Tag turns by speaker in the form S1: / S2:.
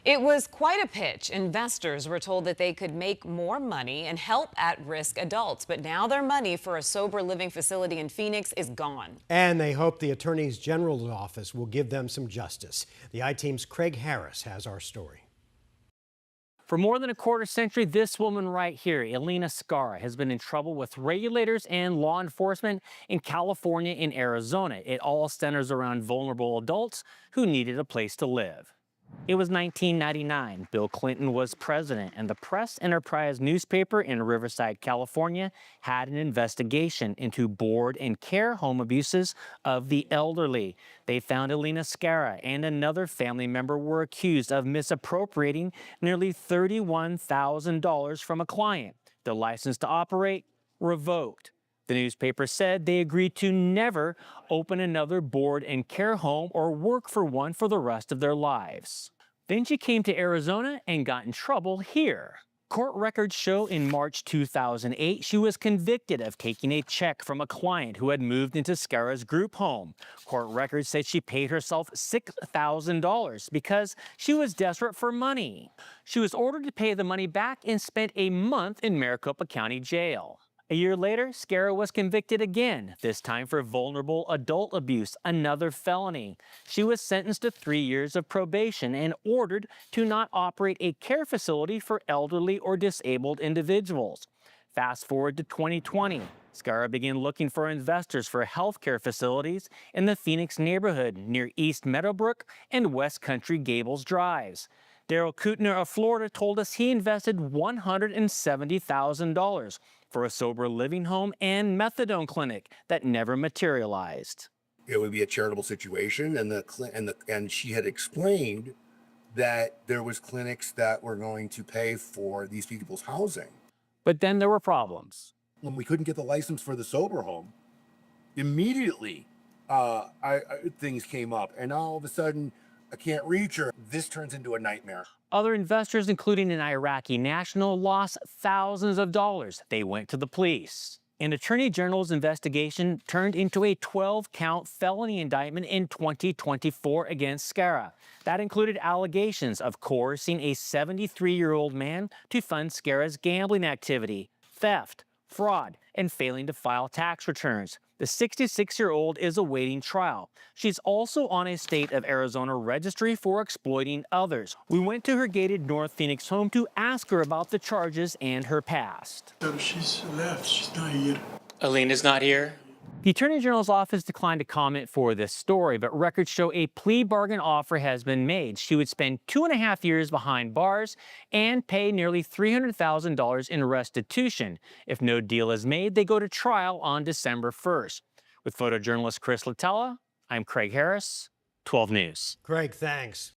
S1: It was quite a pitch. Investors were told that they could make more money and help at-risk adults, but now their money for a sober living facility in Phoenix is gone.
S2: And they hope the Attorney General's office will give them some justice. The I-Team's Craig Harris has our story.
S3: For more than a quarter century, this woman right here, Elena Scara, has been in trouble with regulators and law enforcement in California and Arizona. It all centers around vulnerable adults who needed a place to live. It was 1999. Bill Clinton was president, and the Press Enterprise newspaper in Riverside, California, had an investigation into board and care home abuses of the elderly. They found Elena Scara and another family member were accused of misappropriating nearly $31,000 from a client. The license to operate revoked. The newspaper said they agreed to never open another board and care home or work for one for the rest of their lives. Then she came to Arizona and got in trouble here. Court records show in March 2008, she was convicted of taking a check from a client who had moved into Scara's group home. Court records said she paid herself $6,000 because she was desperate for money. She was ordered to pay the money back and spent a month in Maricopa County Jail. A year later, Scara was convicted again, this time for vulnerable adult abuse, another felony. She was sentenced to 3 years of probation and ordered to not operate a care facility for elderly or disabled individuals. Fast forward to 2020. Scara began looking for investors for healthcare facilities in the Phoenix neighborhood near East Meadowbrook and West Country Gables Drives. Daryl Kutner of Florida told us he invested $170,000 for a sober living home and methadone clinic that never materialized.
S4: It would be a charitable situation, and she had explained that there was clinics that were going to pay for these people's housing.
S3: But then there were problems.
S4: When we couldn't get the license for the sober home, immediately things came up, and now all of a sudden I can't reach her. This turns into a nightmare.
S3: Other investors, including an Iraqi national, lost thousands of dollars. They went to the police. An attorney general's investigation turned into a 12-count felony indictment in 2024 against Scara. That included allegations of coercing a 73-year-old man to fund Scara's gambling activity, theft, fraud, and failing to file tax returns. The 66-year-old is awaiting trial. She's also on a state of Arizona registry for exploiting others. We went to her gated North Phoenix home to ask her about the charges and her past.
S5: So she's left. She's not here.
S3: Elena's not here? The Attorney General's office declined to comment for this story, but records show a plea bargain offer has been made. She would spend 2.5 years behind bars and pay nearly $300,000 in restitution. If no deal is made, they go to trial on December 1st. With photojournalist Chris Latella, I'm Craig Harris, 12 News.
S2: Craig, thanks.